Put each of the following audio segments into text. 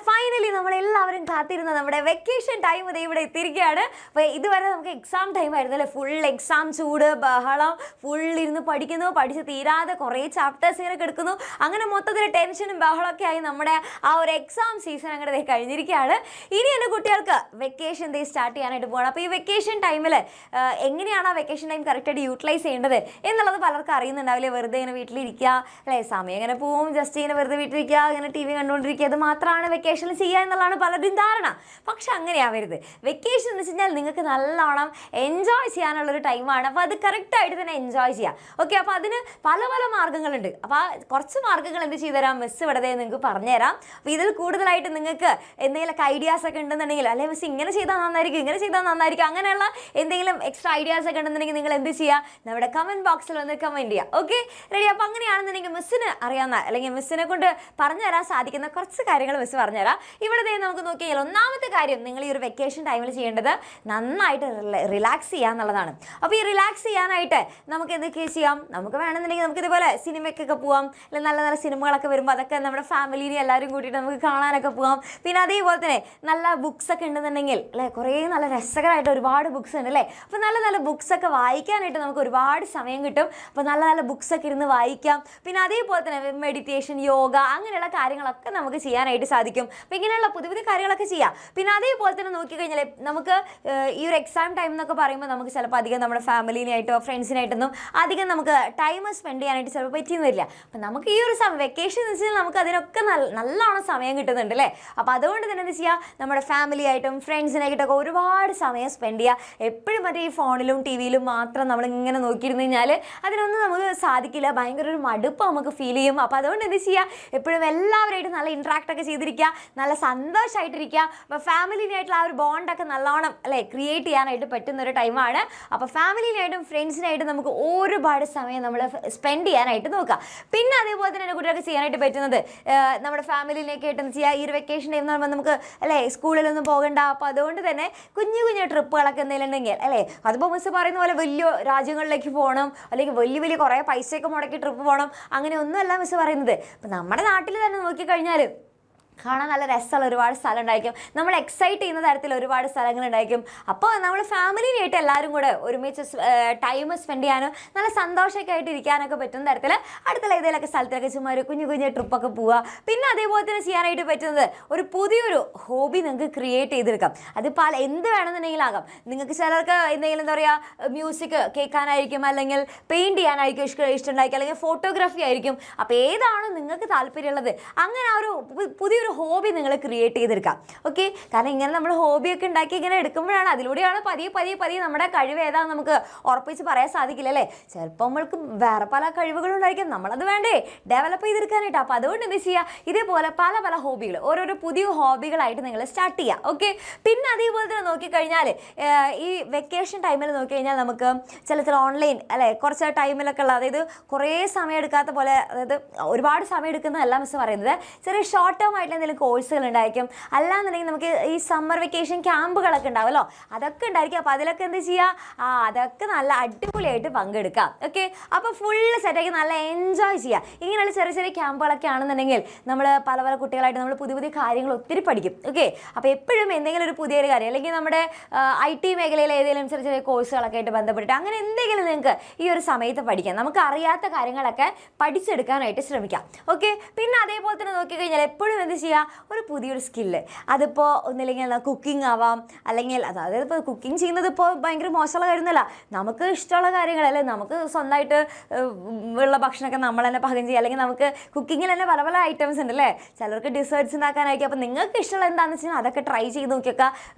Finally നമ്മളെല്ലാവരും കാത്തിരുന്ന നമ്മുടെ വെക്കേഷൻ ടൈം ഇവിടെ എത്തിയിരിക്കുകയാണ്. അപ്പോൾ ഇതുവരെ നമുക്ക് എക്സാം ടൈം ആയിരുന്നു അല്ലേ, ഫുൾ എക്സാം ചൂട്, ബഹളം, ഫുൾ ഇരുന്ന് പഠിക്കുന്നു, പഠിച്ച് തീരാതെ കുറേ ചാപ്റ്റേഴ്സ് ഇങ്ങനെ എടുക്കുന്നു. അങ്ങനെ മൊത്തത്തിൽ ടെൻഷനും ബഹളമൊക്കെ ആയി നമ്മുടെ ആ ഒരു എക്സാം സീസൺ അങ്ങനെ കഴിഞ്ഞിരിക്കുകയാണ്. ഇനി എൻ്റെ കുട്ടികൾക്ക് വെക്കേഷൻ ഡേ സ്റ്റാർട്ട് ചെയ്യാനായിട്ട് പോകണം. അപ്പോൾ ഈ വെക്കേഷൻ ടൈമിൽ എങ്ങനെയാണ് ആ വെക്കേഷൻ ടൈം കറക്റ്റായിട്ട് യൂട്ടിലൈസ് ചെയ്യേണ്ടത് എന്നുള്ളത് പലർക്കും അറിയുന്നുണ്ടാവില്ലേ. വെറുതെ ഇങ്ങനെ വീട്ടിലിരിക്കുക അല്ലേ, സമയം ഇങ്ങനെ പോവും, ജസ്റ്റ് ഇങ്ങനെ വെറുതെ വീട്ടിലിരിക്കുക, ഇങ്ങനെ TV കണ്ടുകൊണ്ടിരിക്കുക, അത് മാത്രമാണ് വെക്കേഷനിൽ ചെയ്യുക എന്നുള്ളതാണ് പലരുടെയും ധാരണ. പക്ഷെ അങ്ങനെയാവരുത്. വെക്കേഷൻ എന്ന് വെച്ച് കഴിഞ്ഞാൽ നിങ്ങൾക്ക് നല്ലോണം എൻജോയ് ചെയ്യാനുള്ളൊരു ടൈമാണ്. അപ്പോൾ അത് കറക്റ്റായിട്ട് തന്നെ എൻജോയ് ചെയ്യാം. ഓക്കെ, അപ്പോൾ അതിന് പല പല മാർഗ്ഗങ്ങളുണ്ട്. അപ്പോൾ ആ കുറച്ച് മാർഗ്ഗങ്ങൾ എന്ത് ചെയ്തുതരാം, മിസ് ഇവിടെ നിങ്ങൾക്ക് പറഞ്ഞുതരാം. അപ്പോൾ ഇതിൽ കൂടുതലായിട്ട് നിങ്ങൾക്ക് എന്തെങ്കിലുമൊക്കെ ഐഡിയാസ് ഒക്കെ ഉണ്ടെന്നുണ്ടെങ്കിൽ, അല്ലെങ്കിൽ മിസ് ഇങ്ങനെ ചെയ്താൽ നന്നായിരിക്കും, ഇങ്ങനെ ചെയ്താൽ നന്നായിരിക്കും, അങ്ങനെയുള്ള എന്തെങ്കിലും എക്സ്ട്രാ ഐഡിയാസ് ഒക്കെ ഉണ്ടെന്നുണ്ടെങ്കിൽ നിങ്ങൾ എന്ത് ചെയ്യുക, നമ്മുടെ കമൻറ്റ് ബോക്സിൽ വന്ന് കമൻറ്റ് ചെയ്യുക. Okay, ready? അപ്പോൾ അങ്ങനെയാണെന്നുണ്ടെങ്കിൽ മിസ്സിന് അറിയാവുന്ന അല്ലെങ്കിൽ മിസ്സിനെ കൊണ്ട് പറഞ്ഞു തരാൻ സാധിക്കുന്ന കുറച്ച് കാര്യങ്ങൾ മിസ് പറഞ്ഞുതരാം. ഇവിടെ നമുക്ക് നോക്കിയാൽ ഒന്നാമത്തെ കാര്യം, നിങ്ങൾ ഈ ഒരു വെക്കേഷൻ ടൈമിൽ ചെയ്യേണ്ടത് നന്നായിട്ട് റിലാക്സ് ചെയ്യുക എന്നുള്ളതാണ്. അപ്പോൾ ഈ റിലാക്സ് ചെയ്യാനായിട്ട് നമുക്ക് എന്തൊക്കെ ചെയ്യാം, നമുക്ക് വേണമെന്നുണ്ടെങ്കിൽ നമുക്ക് ഇതുപോലെ സിനിമയ്ക്കൊക്കെ പോകാം, അല്ലെങ്കിൽ നല്ല നല്ല സിനിമകളൊക്കെ വരുമ്പോൾ അതൊക്കെ നമ്മുടെ ഫാമിലിനെ എല്ലാവരും കൂട്ടിയിട്ട് നമുക്ക് കാണാനൊക്കെ പോകാം. പിന്നെ അതേപോലെ തന്നെ നല്ല ബുക്സ് ഒക്കെ ഉണ്ടെന്നുണ്ടെങ്കിൽ അല്ലേ, കുറേ നല്ല രസകരമായിട്ട് ഒരുപാട് ബുക്സ് ഉണ്ട് അല്ലേ. അപ്പോൾ നല്ല നല്ല ബുക്സ് ഒക്കെ വായിക്കാനായിട്ട് നമുക്ക് ഒരുപാട് സമയം കിട്ടും. അപ്പോൾ നല്ല നല്ല ബുക്സ് ഒക്കെ ഇരുന്ന് വായിക്കാം. പിന്നെ അതേപോലെ തന്നെ മെഡിറ്റേഷൻ, യോഗ, അങ്ങനെയുള്ള കാര്യങ്ങളൊക്കെ നമുക്ക് ചെയ്യാനായിട്ട് സാധിക്കും. അപ്പോൾ ഇങ്ങനെയുള്ള പുതിയ പുതിയ കാര്യങ്ങളൊക്കെ ചെയ്യാം. പിന്നെ അതേപോലെ തന്നെ നോക്കിക്കഴിഞ്ഞാൽ നമുക്ക് ഈ ഒരു എക്സാം ടൈം എന്നൊക്കെ പറയുമ്പോൾ നമുക്ക് ചിലപ്പോൾ അധികം നമ്മുടെ ഫാമിലിനായിട്ടോ ഫ്രണ്ട്സിനായിട്ടൊന്നും അധികം നമുക്ക് ടൈം സ്പെൻഡ് ചെയ്യാനായിട്ട് ചിലപ്പോൾ പറ്റിയെന്ന് വരില്ല. അപ്പം നമുക്ക് ഈ ഒരു വെക്കേഷൻ എന്ന് വെച്ചാൽ നമുക്ക് അതിനൊക്കെ നല്ലോണം സമയം കിട്ടുന്നുണ്ട് അല്ലേ. അപ്പോൾ അതുകൊണ്ട് തന്നെ എന്ത് ചെയ്യുക, നമ്മുടെ ഫാമിലിയായിട്ടും ഫ്രണ്ട്സിനായിട്ടൊക്കെ ഒരുപാട് സമയം സ്പെൻഡ് ചെയ്യുക. എപ്പോഴും മറ്റേ ഈ ഫോണിലും TV-യിലും മാത്രം നമ്മളിങ്ങനെ നോക്കിയിരുന്നു കഴിഞ്ഞാൽ അതിനൊന്നും നമുക്ക് സാധിക്കില്ല. ഭയങ്കര ഒരു മടുപ്പ് നമുക്ക് ഫീൽ ചെയ്യും. അപ്പോൾ അതുകൊണ്ട് എന്ത് ചെയ്യുക, എപ്പോഴും എല്ലാവരായിട്ടും നല്ല ഇൻട്രാക്ട് ഒക്കെ ചെയ്തിരിക്കുക, നല്ല സന്തോഷമായിട്ടിരിക്കുക. അപ്പോൾ ഫാമിലിനായിട്ടുള്ള ആ ഒരു ബോണ്ടൊക്കെ നല്ലോണം അല്ലേ ക്രിയേറ്റ് ചെയ്യാനായിട്ട് പറ്റുന്നൊരു ടൈമാണ്. അപ്പോൾ ഫാമിലിനായിട്ടും ഫ്രണ്ട്സിനായിട്ടും നമുക്ക് ഒരുപാട് സമയം നമ്മൾ സ്പെൻഡ് ചെയ്യാനായിട്ട് നോക്കുക. പിന്നെ അതേപോലെ തന്നെ കുട്ടികൾക്ക് ചെയ്യാനായിട്ട് പറ്റുന്നത്, നമ്മുടെ ഫാമിലിയിലേക്ക് ആയിട്ട് ചെയ്യുക. ഈ ഒരു വെക്കേഷൻ ടൈം എന്ന് പറയുമ്പോൾ നമുക്ക് അല്ലേ സ്കൂളിലൊന്നും പോകണ്ട. അപ്പോൾ അതുകൊണ്ട് തന്നെ കുഞ്ഞു കുഞ്ഞു ട്രിപ്പുകളൊക്കെ എന്തെങ്കിലും ഉണ്ടെങ്കിൽ അല്ലേ, അതിപ്പോൾ മിസ് പറയുന്ന പോലെ വലിയ രാജ്യങ്ങളിലേക്ക് പോകണം, അല്ലെങ്കിൽ വലിയ വലിയ കുറേ പൈസയൊക്കെ മുടക്കി ട്രിപ്പ് പോകണം, അങ്ങനെ ഒന്നുമല്ല മിസ് പറയുന്നത്. ഇപ്പം നമ്മുടെ നാട്ടിൽ തന്നെ നോക്കിക്കഴിഞ്ഞാൽ കാണാൻ നല്ല രസമുള്ള ഒരുപാട് സ്ഥലം ഉണ്ടായിരിക്കും, നമ്മൾ എക്സൈറ്റ് ചെയ്യുന്ന തരത്തിൽ ഒരുപാട് സ്ഥലങ്ങളുണ്ടായിരിക്കും. അപ്പോൾ നമ്മൾ ഫാമിലിയായിട്ട് എല്ലാവരും കൂടെ ഒരുമിച്ച് ടൈം സ്പെൻഡ് ചെയ്യാനും നല്ല സന്തോഷമൊക്കെ ആയിട്ട് ഇരിക്കാനൊക്കെ പറ്റുന്ന തരത്തിൽ അടുത്തുള്ള ഏതെങ്കിലുമൊക്കെ സ്ഥലത്തൊക്കെ ചുമ്മാ ഒരു കുഞ്ഞു കുഞ്ഞു ട്രിപ്പൊക്കെ പോവുക. പിന്നെ അതേപോലെ തന്നെ ചെയ്യാനായിട്ട് പറ്റുന്നത് ഒരു പുതിയൊരു ഹോബി നിങ്ങൾക്ക് ക്രിയേറ്റ് ചെയ്തെടുക്കാം. അത് എന്ത് വേണമെന്നുണ്ടെങ്കിലാകാം. നിങ്ങൾക്ക് ചിലർക്ക് എന്തെങ്കിലും എന്താ പറയുക, മ്യൂസിക് കേൾക്കാനായിരിക്കും, അല്ലെങ്കിൽ പെയിൻറ്റ് ചെയ്യാനായിരിക്കും ഇഷ്ടമുണ്ടായിരിക്കും, അല്ലെങ്കിൽ ഫോട്ടോഗ്രാഫി ആയിരിക്കും. അപ്പോൾ ഏതാണോ നിങ്ങൾക്ക് താല്പര്യമുള്ളത് അങ്ങനെ ആ ഒരു പുതിയൊരു ഹോബി നിങ്ങൾ ക്രിയേറ്റ് ചെയ്തെടുക്കാം. ഓക്കെ, കാരണം ഇങ്ങനെ നമ്മൾ ഹോബിയൊക്കെ ഉണ്ടാക്കി ഇങ്ങനെ എടുക്കുമ്പോഴാണ്, അതിലൂടെയാണ് പതിയെ പതിയെ പതിയെ നമ്മുടെ കഴിവ് ഏതാണെന്ന് നമുക്ക് ഉറപ്പിച്ച് പറയാൻ സാധിക്കില്ല അല്ലേ. ചിലപ്പോൾ നമ്മൾക്ക് വേറെ പല കഴിവുകളുണ്ടായിരിക്കും, നമ്മളത് വേണ്ടേ ഡെവലപ്പ് ചെയ്തെടുക്കാനായിട്ട്. അപ്പോൾ അതുകൊണ്ട് എന്ത് ചെയ്യുക, ഇതേപോലെ പല പല ഹോബികൾ, ഓരോരോ പുതിയ ഹോബികളായിട്ട് നിങ്ങൾ സ്റ്റാർട്ട് ചെയ്യുക. ഓക്കെ, പിന്നെ അതേപോലെ തന്നെ നോക്കിക്കഴിഞ്ഞാൽ ഈ വെക്കേഷൻ ടൈമിൽ നോക്കിക്കഴിഞ്ഞാൽ നമുക്ക് ചില ഓൺലൈൻ അല്ലേ കുറച്ച് ടൈമിലൊക്കെ ഉള്ള, അതായത് കുറേ സമയം എടുക്കാത്ത പോലെ, അതായത് ഒരുപാട് സമയം എടുക്കുന്നതല്ല മിസ് പറയുന്നത്, ചെറിയ ഷോർട്ട് ടേം ആയിട്ട് എന്തെങ്കിലും കോഴ്സുകൾ ഉണ്ടായിരിക്കും. അല്ലാന്നുണ്ടെങ്കിൽ നമുക്ക് ഈ സമ്മർ വെക്കേഷൻ ക്യാമ്പുകളൊക്കെ ഉണ്ടാവുമല്ലോ, അതൊക്കെ ഉണ്ടായിരിക്കും. അപ്പോൾ അതിലൊക്കെ എന്ത് ചെയ്യുക, അതൊക്കെ നല്ല അടിപൊളിയായിട്ട് പങ്കെടുക്കാം. ഓക്കെ, അപ്പോൾ ഫുള്ള് സെറ്റാക്കി നല്ല എൻജോയ് ചെയ്യുക. ഇങ്ങനെയുള്ള ചെറിയ ചെറിയ ക്യാമ്പുകളൊക്കെ ആണെന്നുണ്ടെങ്കിൽ നമ്മൾ പല പല കുട്ടികളായിട്ട് നമ്മൾ പുതിയ പുതിയ കാര്യങ്ങൾ ഒത്തിരി പഠിക്കും. ഓക്കെ, അപ്പോൾ എപ്പോഴും എന്തെങ്കിലും ഒരു പുതിയൊരു കാര്യം, അല്ലെങ്കിൽ നമ്മുടെ IT മേഖലയിൽ ഏതെങ്കിലും ചെറിയ ചെറിയ കോഴ്സുകളൊക്കെ ആയിട്ട് ബന്ധപ്പെട്ടിട്ട് അങ്ങനെ എന്തെങ്കിലും നിങ്ങൾക്ക് ഈ ഒരു സമയത്ത് പഠിക്കാം. നമുക്ക് അറിയാത്ത കാര്യങ്ങളൊക്കെ പഠിച്ചെടുക്കാനായിട്ട് ശ്രമിക്കാം. ഓക്കെ, പിന്നെ അതേപോലെ തന്നെ നോക്കിക്കഴിഞ്ഞാൽ എപ്പോഴും എന്ത് ചെയ്യുക, ഒരു പുതിയൊരു സ്കില്ല്, അതിപ്പോൾ ഒന്നില്ലെങ്കിൽ കുക്കിംഗ് ആവാം, അല്ലെങ്കിൽ അതായത് ഇപ്പോൾ കുക്കിംഗ് ചെയ്യുന്നത് ഇപ്പോൾ ഭയങ്കര മോശമുള്ള കാര്യമൊന്നുമല്ല, നമുക്ക് ഇഷ്ടമുള്ള കാര്യങ്ങളല്ലേ, നമുക്ക് സ്വന്തമായിട്ട് ഉള്ള ഭക്ഷണമൊക്കെ നമ്മൾ തന്നെ പാകം ചെയ്യുക, അല്ലെങ്കിൽ നമുക്ക് കുക്കിങ്ങിൽ തന്നെ പല പല ഐറ്റംസ് ഉണ്ട് അല്ലേ. ചിലർക്ക് ഡിസേർട്ട്സ് ഉണ്ടാക്കാനായിരിക്കും. അപ്പോൾ നിങ്ങൾക്ക് ഇഷ്ടമുള്ള എന്താണെന്ന് വെച്ചാൽ അതൊക്കെ ട്രൈ ചെയ്ത് നോക്കിയൊക്കെ.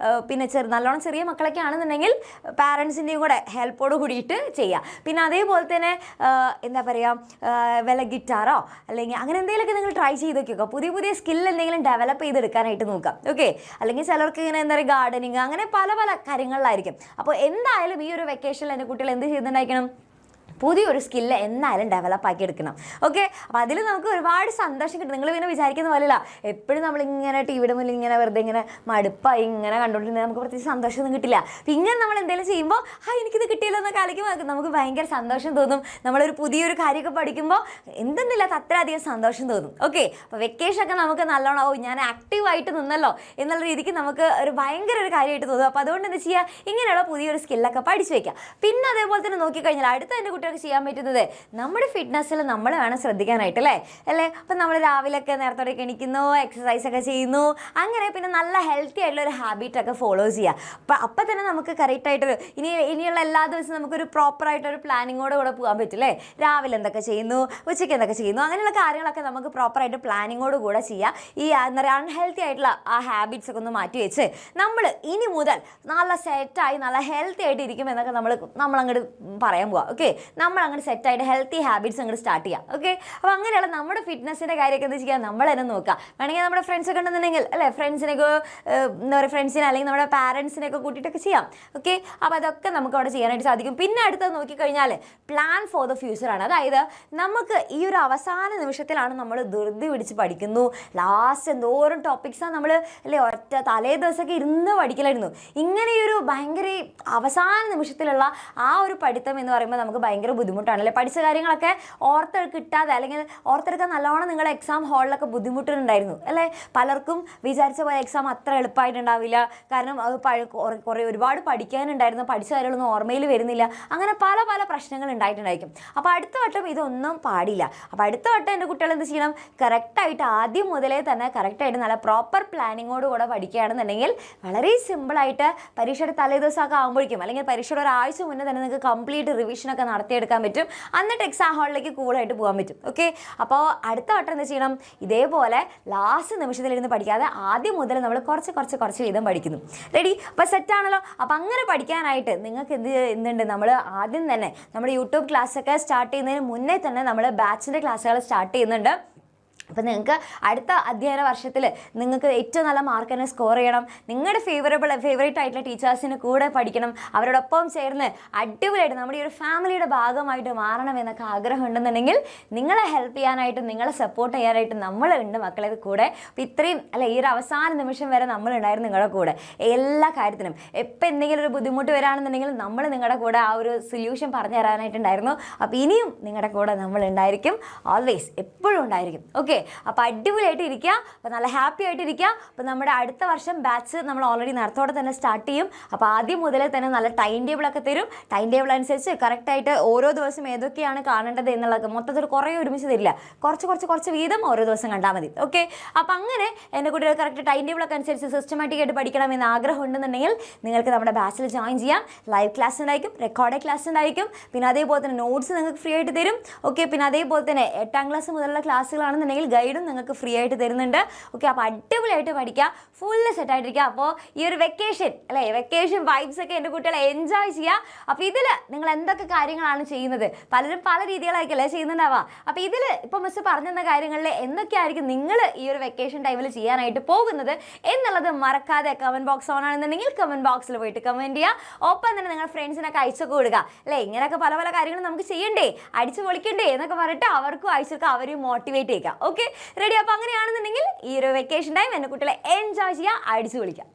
പിന്നെ നല്ലോണം ചെറിയ മക്കളൊക്കെ ആണെന്നുണ്ടെങ്കിൽ പാരൻസിൻ്റെയും കൂടെ ഹെൽപ്പോട് കൂടിയിട്ട് ചെയ്യുക. പിന്നെ അതേപോലെ തന്നെ എന്താ പറയുക, വല്ല ഗിറ്റാറോ അല്ലെങ്കിൽ അങ്ങനെ എന്തെങ്കിലുമൊക്കെ നിങ്ങൾ ട്രൈ ചെയ്ത് നോക്കിയൊക്കെ പുതിയ പുതിയ സ്കില്ല് എന്തെങ്കിലും ഡെവലപ്പ് ചെയ്തെടുക്കാനായിട്ട് നോക്കാം. ഓക്കെ, അല്ലെങ്കിൽ ചിലർക്ക് ഇങ്ങനെ എന്താ പറയുക ഗാർഡനിങ്, അങ്ങനെ പല പല കാര്യങ്ങളിലായിരിക്കും. അപ്പോൾ എന്തായാലും ഈ ഒരു വെക്കേഷനിൽ എൻ്റെ കുട്ടികൾ എന്ത് ചെയ്തിട്ടുണ്ടായിരിക്കണം, പുതിയൊരു സ്കില്ല് എന്നാലും ഡെവലപ്പ് ആക്കി എടുക്കണം. ഓക്കെ, അപ്പോൾ അതിൽ നമുക്ക് ഒരുപാട് സന്തോഷം കിട്ടും. നിങ്ങൾ പിന്നെ വിചാരിക്കുന്ന പോലെയല്ല എപ്പോഴും നമ്മളിങ്ങനെ ടിവിയുടെ മുന്നിൽ ഇങ്ങനെ വെറുതെ ഇങ്ങനെ മടുപ്പായി ഇങ്ങനെ കണ്ടുകൊണ്ടിരുന്നത് നമുക്ക് പ്രത്യേകിച്ച് സന്തോഷമൊന്നും കിട്ടില്ല. അപ്പം ഇങ്ങനെ നമ്മൾ എന്തെങ്കിലും ചെയ്യുമ്പോൾ എനിക്കിത് കിട്ടിയല്ലോ എന്നൊക്കെ ആലോചിക്കുമ്പോൾ നമുക്ക് ഭയങ്കര സന്തോഷം തോന്നും. നമ്മളൊരു പുതിയൊരു കാര്യമൊക്കെ പഠിക്കുമ്പോൾ എന്തെന്നില്ലാത്ത അത്രയധികം സന്തോഷം തോന്നും. ഓക്കെ, അപ്പോൾ വെക്കേഷനൊക്കെ നമുക്ക് നല്ലോണം ഞാൻ ആക്റ്റീവായിട്ട് നിന്നല്ലോ എന്നുള്ള രീതിക്ക് നമുക്ക് ഒരു ഭയങ്കര ഒരു കാര്യമായിട്ട് തോന്നും. അപ്പോൾ അതുകൊണ്ട് എന്താ ചെയ്യുക, ഇങ്ങനെയുള്ള പുതിയൊരു സ്കില്ലൊക്കെ പഠിച്ചു വയ്ക്കുക. പിന്നെ അതേപോലെ തന്നെ നോക്കിക്കഴിഞ്ഞാൽ അടുത്ത എൻ്റെ കുട്ടികൾക്ക് ചെയ്യാൻ പറ്റുന്നത് നമ്മുടെ ഫിറ്റ്നസ്സിൽ നമ്മൾ വേണം ശ്രദ്ധിക്കാനായിട്ട് അല്ലേ. അപ്പം നമ്മൾ രാവിലെയൊക്കെ നേരത്തോടെ എണീക്കുന്നു, എക്സസൈസ് ഒക്കെ ചെയ്യുന്നു, അങ്ങനെ പിന്നെ നല്ല ഹെൽത്തി ആയിട്ടുള്ള ഒരു ഹാബിറ്റൊക്കെ ഫോളോ ചെയ്യുക. അപ്പം തന്നെ നമുക്ക് കറക്റ്റായിട്ടൊരു ഇനിയുള്ള എല്ലാ ദിവസവും നമുക്കൊരു പ്രോപ്പറായിട്ടൊരു പ്ലാനിങ്ങോടെ കൂടെ പോകാൻ പറ്റില്ലേ. രാവിലെ എന്തൊക്കെ ചെയ്യുന്നു, ഉച്ചയ്ക്ക് എന്തൊക്കെ ചെയ്യുന്നു, അങ്ങനെയുള്ള കാര്യങ്ങളൊക്കെ നമുക്ക് പ്രോപ്പറായിട്ട് പ്ലാനിങ്ങോട് കൂടെ ചെയ്യുക. ഈ എന്താ പറയുക അൺഹെൽത്തി ആയിട്ടുള്ള ആ ഹാബിറ്റ്സ് ഒക്കെ ഒന്ന് മാറ്റി വെച്ച് നമ്മൾ ഇനി മുതൽ നല്ല സെറ്റായി നല്ല ഹെൽത്തി ആയിട്ട് ഇരിക്കും എന്നൊക്കെ നമ്മളങ്ങോട്ട് പറയാൻ പോവാം. ഓക്കെ, നമ്മൾ അങ്ങോട്ട് സെറ്റായിട്ട് ഹെൽത്തി ഹാബിറ്റ്സ് അങ്ങോട്ട് സ്റ്റാർട്ട് ചെയ്യാം. ഓക്കെ, അപ്പോൾ അങ്ങനെയുള്ള നമ്മുടെ ഫിറ്റ്നസിൻ്റെ കാര്യമൊക്കെ എന്താ ചെയ്യുക, നമ്മൾ തന്നെ നോക്കുക. വേണമെങ്കിൽ നമ്മുടെ ഫ്രണ്ട്സൊക്കെ ഉണ്ടെന്നുണ്ടെങ്കിൽ അല്ലേ, ഫ്രണ്ട്സിനെയൊക്കെ എന്താ പറയുക ഫ്രണ്ട്സിനെ അല്ലെങ്കിൽ നമ്മുടെ പാരൻസിനെയൊക്കെ കൂട്ടിയിട്ടൊക്കെ ചെയ്യാം. ഓക്കെ, അപ്പോൾ അതൊക്കെ നമുക്ക് അവിടെ ചെയ്യാനായിട്ട് സാധിക്കും. പിന്നെ അടുത്തത് നോക്കിക്കഴിഞ്ഞാൽ പ്ലാൻ ഫോർ ദ ഫ്യൂച്ചറാണ്. അതായത് നമുക്ക് ഈ ഒരു അവസാന നിമിഷത്തിലാണ് നമ്മൾ ധൃതി പിടിച്ച് പഠിക്കുന്നു. ലാസ്റ്റ് എന്തോരം ടോപ്പിക്സാണ് നമ്മൾ അല്ലേ ഒറ്റ തലേ ദിവസമൊക്കെ ഇരുന്ന് പഠിക്കലായിരുന്നു. ഇങ്ങനെയൊരു ഭയങ്കര അവസാന നിമിഷത്തിലുള്ള ആ ഒരു പഠിത്തം എന്ന് പറയുമ്പോൾ നമുക്ക് ഭയങ്കര ബുദ്ധിമുട്ടാണല്ലേ. പഠിച്ച കാര്യങ്ങളൊക്കെ കിട്ടാതെ അല്ലെങ്കിൽ ഓർത്തെടുക്കാൻ നല്ലോണം നിങ്ങൾ എക്സാം ഹാളിലൊക്കെ ബുദ്ധിമുട്ടുണ്ടായിരുന്നു അല്ലേ. പലർക്കും വിചാരിച്ച പോലെ എക്സാം അത്ര എളുപ്പമായിട്ടുണ്ടാവില്ല. കാരണം അത് കുറേ ഒരുപാട് പഠിക്കാനുണ്ടായിരുന്നു, പഠിച്ച കാര്യങ്ങളൊന്നും ഓർമ്മയിൽ വരുന്നില്ല. അങ്ങനെ പല പല പ്രശ്നങ്ങൾ ഉണ്ടായിട്ടുണ്ടായിരിക്കും. അപ്പോൾ അടുത്ത വട്ടം ഇതൊന്നും പാടില്ല. അപ്പോൾ അടുത്ത വട്ടം എൻ്റെ കുട്ടികൾ എന്ത് ചെയ്യണം, കറക്റ്റായിട്ട് ആദ്യം മുതലേ തന്നെ കറക്റ്റായിട്ട് നല്ല പ്രോപ്പർ പ്ലാനിങ്ങോട് കൂടെ പഠിക്കുകയാണെന്നുണ്ടെങ്കിൽ വളരെ സിമ്പിളായിട്ട് പരീക്ഷയുടെ തലേ ദിവസമൊക്കെ ആകുമ്പോഴേക്കും അല്ലെങ്കിൽ പരീക്ഷയുടെ ഒരാഴ്ച മുന്നേ തന്നെ നിങ്ങൾക്ക് കംപ്ലീറ്റ് റിവിഷനൊക്കെ നടത്തിയെടുക്കാൻ പറ്റും. എന്നിട്ട് എക്സാം ഹാളിലേക്ക് കൂളായിട്ട് പോകാൻ പറ്റും. ഓക്കെ, അപ്പോൾ അടുത്ത വട്ടം എന്താ ചെയ്യണം, ഇതേപോലെ ലാസ്റ്റ് നിമിഷത്തിലിരുന്ന് പഠിക്കാതെ ആദ്യം മുതൽ നമ്മൾ കുറച്ച് വീതം പഠിക്കുന്നു. റെഡി, അപ്പോൾ സെറ്റാണല്ലോ. അപ്പോൾ അങ്ങനെ പഠിക്കാനായിട്ട് നിങ്ങൾക്ക് എന്തുണ്ട്, നമ്മൾ ആദ്യം തന്നെ നമ്മുടെ യൂട്യൂബ് ക്ലാസ്സൊക്കെ സ്റ്റാർട്ട് ചെയ്യുന്നതിന് മുന്നേ തന്നെ നമ്മൾ ബാച്ചിൻ്റെ ക്ലാസ്സുകൾ സ്റ്റാർട്ട് ചെയ്യുന്നുണ്ട്. അപ്പോൾ നിങ്ങൾക്ക് അടുത്ത അധ്യയന വർഷത്തിൽ നിങ്ങൾക്ക് ഏറ്റവും നല്ല മാർക്ക് തന്നെ സ്കോർ ചെയ്യണം. നിങ്ങളുടെ ഫേവറേറ്റ് ആയിട്ടുള്ള ടീച്ചേഴ്സിന് കൂടെ പഠിക്കണം, അവരോടൊപ്പം ചേർന്ന് അടിപൊളിയായിട്ട് നമ്മുടെ ഈ ഒരു ഫാമിലിയുടെ ഭാഗമായിട്ട് മാറണം എന്നൊക്കെ ആഗ്രഹം ഉണ്ടെന്നുണ്ടെങ്കിൽ നിങ്ങളെ ഹെൽപ്പ് ചെയ്യാനായിട്ടും നിങ്ങളെ സപ്പോർട്ട് ചെയ്യാനായിട്ടും നമ്മളുണ്ട് മക്കളെ കൂടെ. അപ്പോൾ ഇത്രയും അല്ല ഈ ഒരു അവസാന നിമിഷം വരെ നമ്മളുണ്ടായിരുന്നു നിങ്ങളുടെ കൂടെ എല്ലാ കാര്യത്തിനും. എപ്പോൾ എന്തെങ്കിലും ഒരു ബുദ്ധിമുട്ട് വരികയാണെന്നുണ്ടെങ്കിൽ നമ്മൾ നിങ്ങളുടെ കൂടെ ആ ഒരു സൊല്യൂഷൻ പറഞ്ഞു തരാനായിട്ടുണ്ടായിരുന്നു. അപ്പോൾ ഇനിയും നിങ്ങളുടെ കൂടെ നമ്മളുണ്ടായിരിക്കും, ഓൾവേസ് എപ്പോഴും ഉണ്ടായിരിക്കും. ഓക്കെ, അപ്പോൾ അടിപൊളിയായിട്ട് ഇരിക്കുക, അപ്പോൾ നല്ല ഹാപ്പി ആയിട്ട് ഇരിക്കുക. അപ്പോൾ നമ്മുടെ അടുത്ത വർഷം ബാച്ച് നമ്മൾ ഓൾറെഡി നേരത്തോടെ തന്നെ സ്റ്റാർട്ട് ചെയ്യും. അപ്പോൾ ആദ്യം മുതലേ തന്നെ നല്ല ടൈം ടേബിളൊക്കെ തരും. ടൈം ടേബിൾ അനുസരിച്ച് കറക്റ്റായിട്ട് ഓരോ ദിവസം ഏതൊക്കെയാണ് കാണേണ്ടത് എന്നുള്ളത് മൊത്തത്തിൽ കുറേ ഒരുമിച്ച് തരില്ല, കുറച്ച് വീതം ഓരോ ദിവസം കണ്ടാൽ മതി. ഓക്കെ, അപ്പോൾ അങ്ങനെ എൻ്റെ കുട്ടികൾ കറക്റ്റ് ടൈം ടേബിളൊക്കെ അനുസരിച്ച് സിസ്റ്റമാറ്റിക് ആയിട്ട് പഠിക്കണം എന്ന് ആഗ്രഹം ഉണ്ടെന്നുണ്ടെങ്കിൽ നിങ്ങൾക്ക് നമ്മുടെ ബാച്ചിൽ ജോയിൻ ചെയ്യാം. ലൈവ് ക്ലാസ് ഉണ്ടായിരിക്കും, റെക്കോർഡഡ് ക്ലാസ് ഉണ്ടായിരിക്കും. പിന്നെ അതേപോലെ തന്നെ നോട്ട്സ് നിങ്ങൾക്ക് ഫ്രീ ആയിട്ട് തരും. ഓക്കെ, പിന്നെ അതേപോലെ തന്നെ 8ാം ക്ലാസ് മുതലുള്ള ക്ലാസ്സുകളാണെന്നുണ്ടെങ്കിൽ ഗൈഡും നിങ്ങൾക്ക് ഫ്രീ ആയിട്ട് തരുന്നുണ്ട്. ഓക്കെ, അപ്പോൾ അടിപൊളിയായിട്ട് പഠിക്കുക, ഫുള്ള് സെറ്റായിട്ടിരിക്കുക. അപ്പോൾ ഈ ഒരു വെക്കേഷൻ അല്ലേ, വെക്കേഷൻ വൈബ്സ് ഒക്കെ എൻ്റെ കുട്ടികളെ എൻജോയ് ചെയ്യുക. അപ്പോൾ ഇതിൽ നിങ്ങൾ എന്തൊക്കെ കാര്യങ്ങളാണ് ചെയ്യുന്നത്, പലരും പല രീതികളായിരിക്കല്ലേ ചെയ്യുന്നുണ്ടാവുക. അപ്പോൾ ഇതിൽ ഇപ്പോൾ മിസ് പറഞ്ഞിരുന്ന കാര്യങ്ങളിൽ എന്തൊക്കെയായിരിക്കും നിങ്ങൾ ഈ ഒരു വെക്കേഷൻ ടൈമിൽ ചെയ്യാനായിട്ട് പോകുന്നത് എന്നുള്ളത് മറക്കാതെ കമൻറ്റ് ബോക്സ് ഓൺ ആണെന്നുണ്ടെങ്കിൽ കമൻറ്റ് ബോക്സിൽ പോയിട്ട് കമൻറ്റ് ചെയ്യുക. ഒപ്പം തന്നെ നിങ്ങളുടെ ഫ്രണ്ട്സിനൊക്കെ അയച്ചൊക്കെ കൊടുക്കുക അല്ലേ. ഇങ്ങനെയൊക്കെ പല പല കാര്യങ്ങളും നമുക്ക് ചെയ്യണ്ടേ, അടിച്ചു പൊളിക്കണ്ടേ എന്നൊക്കെ പറഞ്ഞിട്ട് അവർക്കും അയച്ചൊക്കെ അവരെയും മോട്ടിവേറ്റ് ചെയ്യുക. Okay, ready. അപ്പോൾ അങ്ങനെയാണെന്നുണ്ടെങ്കിൽ ഈ ഒരു വെക്കേഷൻ ടൈം എൻ്റെ കുട്ടികളെ എൻജോയ് ചെയ്യുക, അടിച്ചു പൊളിക്കുക.